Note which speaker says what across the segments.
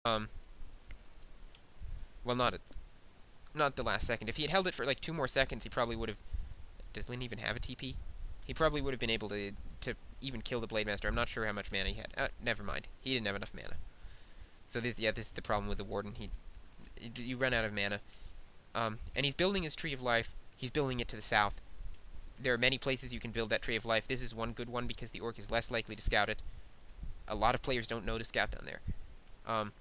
Speaker 1: Um, well, not the last second. If he had held it for like 2 more seconds, he probably would have. Does Lin even have a TP? He probably would have been able to even kill the Blade Master. I'm not sure how much mana he had. Never mind. He didn't have enough mana. So this is the problem with the Warden. You run out of mana. And he's building his Tree of Life. He's building it to the south. There are many places you can build that Tree of Life. This is one good one because the Orc is less likely to scout it. A lot of players don't know to scout down there.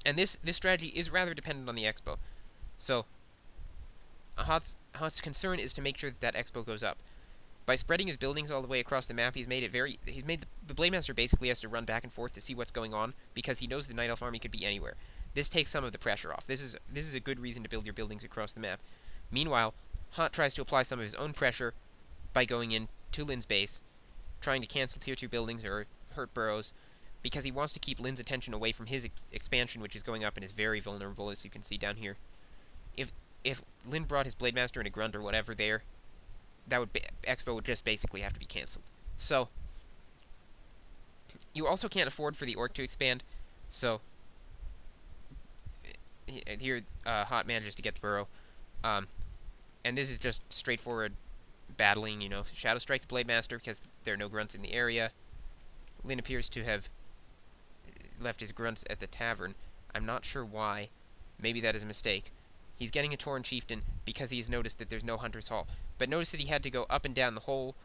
Speaker 1: And this strategy is rather dependent on the expo. So, Hot's concern is to make sure that expo goes up. By spreading his buildings all the way across the map, he's made the Blade Master basically has to run back and forth to see what's going on because he knows the Night Elf army could be anywhere. This takes some of the pressure off. This is a good reason to build your buildings across the map. Meanwhile, Hot tries to apply some of his own pressure by going in to Lin's base, trying to cancel tier 2 buildings or hurt burrows, because he wants to keep Lin's attention away from his expansion, which is going up and is very vulnerable, as you can see down here. If Lin brought his Blade Master and a Grunt or whatever there, Expo would just basically have to be cancelled. So, you also can't afford for the Orc to expand, so here Hot manages to get the burrow. And this is just straightforward battling, Shadow Strike the Blade Master because there are no Grunts in the area. Lin appears to have left his Grunts at the tavern. I'm not sure why. Maybe that is a mistake. He's getting a Tauren Chieftain because he has noticed that there's no Hunter's Hall. But notice that he had to go up and down the whole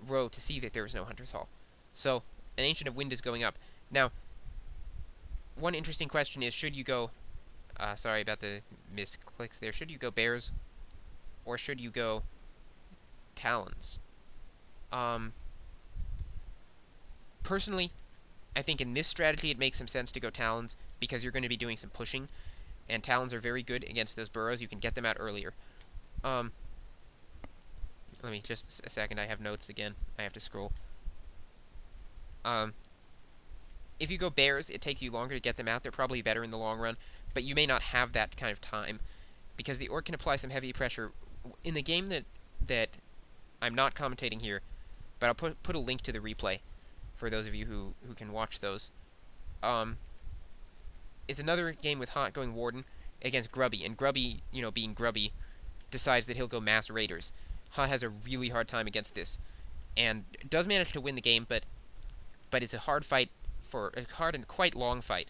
Speaker 1: row to see that there was no Hunter's Hall. So, an Ancient of Wind is going up. Now, one interesting question is, should you go... sorry about the misclicks there. Should you go Bears? Or should you go Talons? Personally, I think in this strategy it makes some sense to go Talons because you're going to be doing some pushing, and Talons are very good against those burrows. You can get them out earlier. Let me just a second. I have notes again. I have to scroll. If you go Bears, it takes you longer to get them out. They're probably better in the long run, but you may not have that kind of time because the Orc can apply some heavy pressure in the game that I'm not commentating here, but I'll put a link to the replay for those of you who can watch those. It's another game with Hot going Warden against Grubby, and Grubby, being Grubby, decides that he'll go Mass Raiders. Hot has a really hard time against this, and does manage to win the game, but it's a hard fight, for a hard and quite long fight.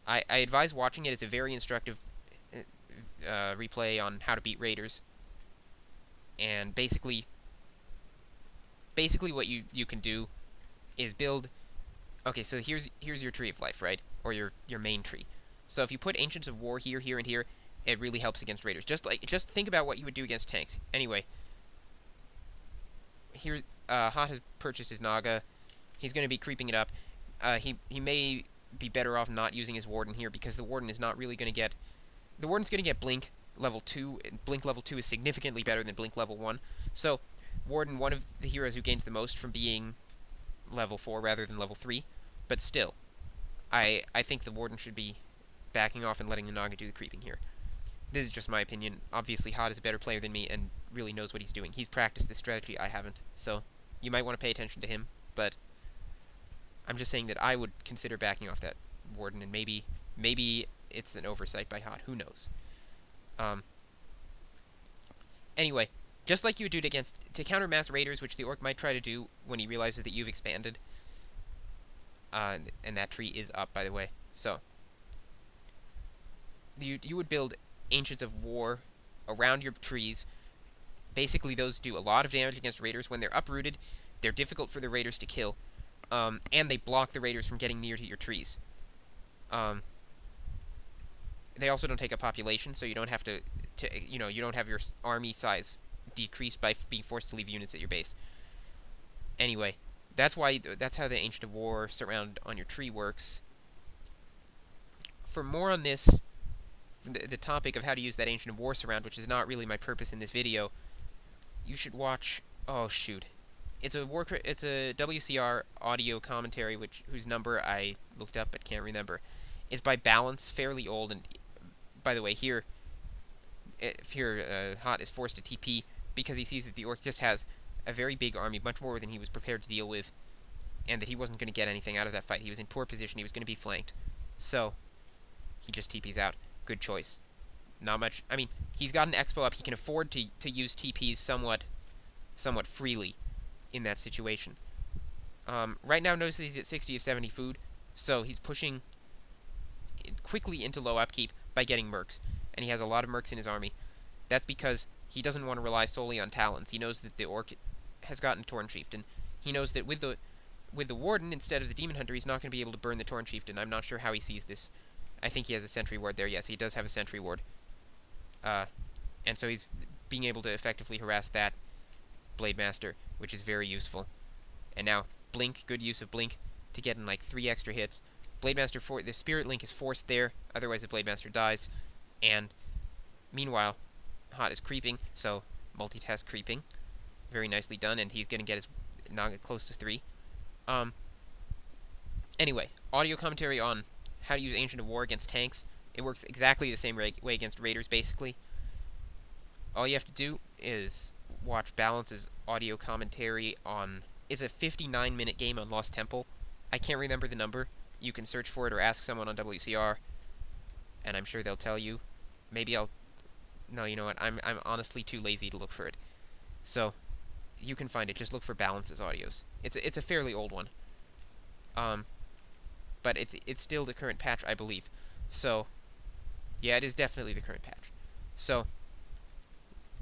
Speaker 1: I advise watching it. It's a very instructive replay on how to beat Raiders, and basically what you can do is build. Okay, so here's your Tree of Life, right? Or your main tree. So if you put Ancients of War here, here, and here, it really helps against Raiders. Just think about what you would do against tanks. Anyway, here Hot has purchased his Naga. He's going to be creeping it up. He may be better off not using his Warden here because the Warden is not really going to get. The Warden's going to get Blink level 2. And Blink level 2 is significantly better than Blink level 1. So Warden, one of the heroes who gains the most from being level 4 rather than level 3, but still, I think the Warden should be backing off and letting the Naga do the creeping here. This is just my opinion. Obviously, Hot is a better player than me and really knows what he's doing. He's practiced this strategy, I haven't, so you might want to pay attention to him, but I'm just saying that I would consider backing off that Warden, and maybe it's an oversight by Hot, who knows. Anyway, just like you would do to counter Mass Raiders, which the Orc might try to do when he realizes that you've expanded. And that tree is up, by the way. So, you would build Ancients of War around your trees. Basically, those do a lot of damage against Raiders. When they're uprooted, they're difficult for the Raiders to kill. And they block the Raiders from getting near to your trees. They also don't take up population, so you don't have to you don't have your army size decreased by being forced to leave units at your base. Anyway, that's how the Ancient of War surround on your tree works. For more on this, the topic of how to use that Ancient of War surround, which is not really my purpose in this video, you should watch. Oh shoot, it's a WCR audio commentary, whose number I looked up but can't remember. It's by Balance, fairly old, and by the way, here Hot is forced to TP because he sees that the Orc just has a very big army, much more than he was prepared to deal with, and that he wasn't going to get anything out of that fight. He was in poor position. He was going to be flanked. So he just TPs out. Good choice. Not much. I mean, he's got an expo up. He can afford to use TPs somewhat freely in that situation. Right now, notice that he's at 60 of 70 food, so he's pushing quickly into low upkeep by getting mercs, and he has a lot of mercs in his army. That's because he doesn't want to rely solely on talons. He knows that the orc has gotten Torn Chieftain. He knows that with the Warden instead of the Demon Hunter, he's not going to be able to burn the Torn Chieftain. I'm not sure how he sees this. I think he has a sentry ward there. Yes, he does have a sentry ward. And so he's being able to effectively harass that Blade Master, which is very useful. And now Blink, good use of Blink to get in like 3 extra hits. Blade Master the Spirit Link is forced there, otherwise the Blade Master dies. And meanwhile, Hot is creeping, so multitask creeping, very nicely done, and he's gonna get his Naga close to 3. Anyway, audio commentary on how to use Ancient of War against tanks. It works exactly the same way against raiders, basically. All you have to do is watch Balance's audio commentary on... It's a 59-minute game on Lost Temple. I can't remember the number. You can search for it or ask someone on WCR, and I'm sure they'll tell you. Maybe I'll... No, you know what? I'm honestly too lazy to look for it. So, you can find it. Just look for Balance's audios. It's a fairly old one. But it's still the current patch, I believe. So, yeah, it is definitely the current patch. So,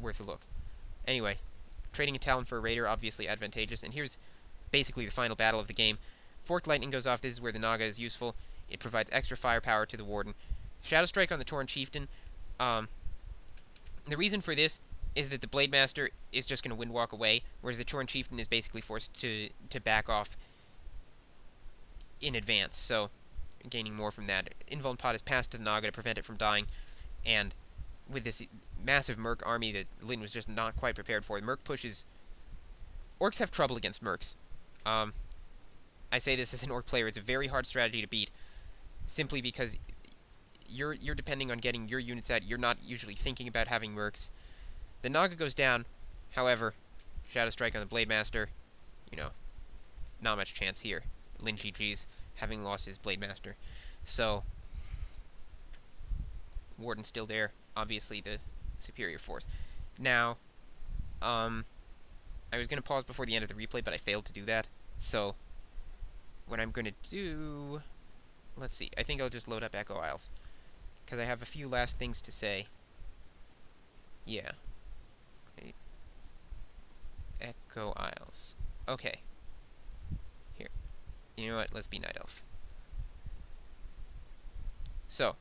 Speaker 1: worth a look. Anyway, trading a Talon for a Raider, obviously advantageous, and here's basically the final battle of the game. Forked Lightning goes off. This is where the Naga is useful. It provides extra firepower to the Warden. Shadow Strike on the Torn Chieftain. The reason for this is that the Blade Master is just going to windwalk away, whereas the Torn Chieftain is basically forced to back off in advance, so gaining more from that. Invuln Pot is passed to the Naga to prevent it from dying, and with this massive Merc army that Lyn was just not quite prepared for, the Merc pushes... Orcs have trouble against Mercs. I say this as an Orc player, it's a very hard strategy to beat, simply because you're depending on getting your units out, you're not usually thinking about having Mercs. The Naga goes down, however, Shadow Strike on the Blade Master, you know, not much chance here. Lyn GG's, having lost his Blade Master. So, Warden's still there, obviously the superior force. Now, I was going to pause before the end of the replay, but I failed to do that. So, what I'm going to do... Let's see, I think I'll just load up Echo Isles, because I have a few last things to say. Yeah. Echo Isles. Okay. Here. You know what? Let's be Night Elf. So.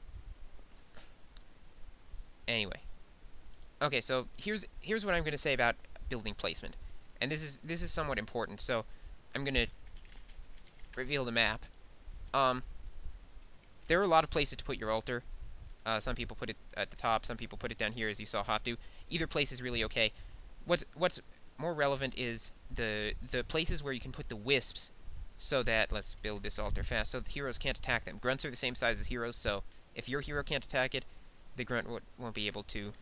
Speaker 1: Anyway. Okay, so here's what I'm going to say about building placement. And this is somewhat important, so I'm going to reveal the map. There are a lot of places to put your altar. Some people put it at the top, some people put it down here, as you saw Hot do. Either place is really okay. What's more relevant is the places where you can put the wisps, so that, let's build this altar fast, so the heroes can't attack them. Grunts are the same size as heroes, so if your hero can't attack it, the grunt won't be able to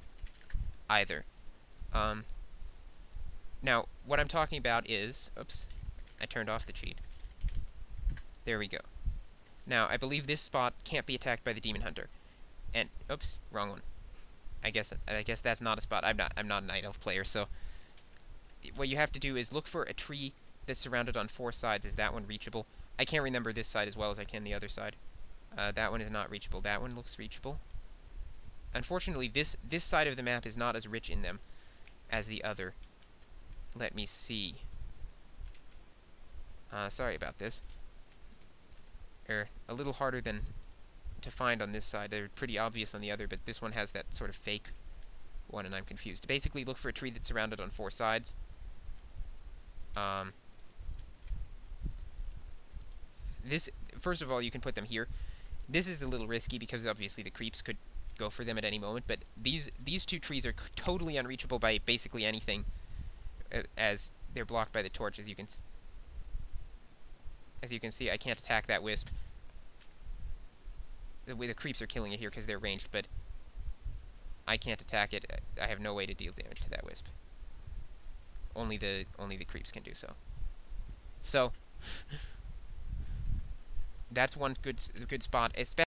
Speaker 1: either. Now, what I'm talking about is... Oops, I turned off the cheat. There we go. Now, I believe this spot can't be attacked by the Demon Hunter. And, oops, wrong one. I guess that's not a spot. I'm not a Night Elf player, so... What you have to do is look for a tree that's surrounded on 4 sides. Is that one reachable? I can't remember this side as well as I can the other side. That one is not reachable. That one looks reachable. Unfortunately, this side of the map is not as rich in them as the other. Let me see. Sorry about this. They're a little harder than to find on this side. They're pretty obvious on the other, but this one has that sort of fake one, and I'm confused. Basically, look for a tree that's surrounded on 4 sides. This, first of all, you can put them here. This is a little risky because obviously the creeps could go for them at any moment, but these 2 trees are totally unreachable by basically anything, as they're blocked by the torch. As you can see, I can't attack that wisp. The creeps are killing it here because they're ranged, but I can't attack it. I have no way to deal damage to that wisp. Only the creeps can do so. So that's one good spot, especially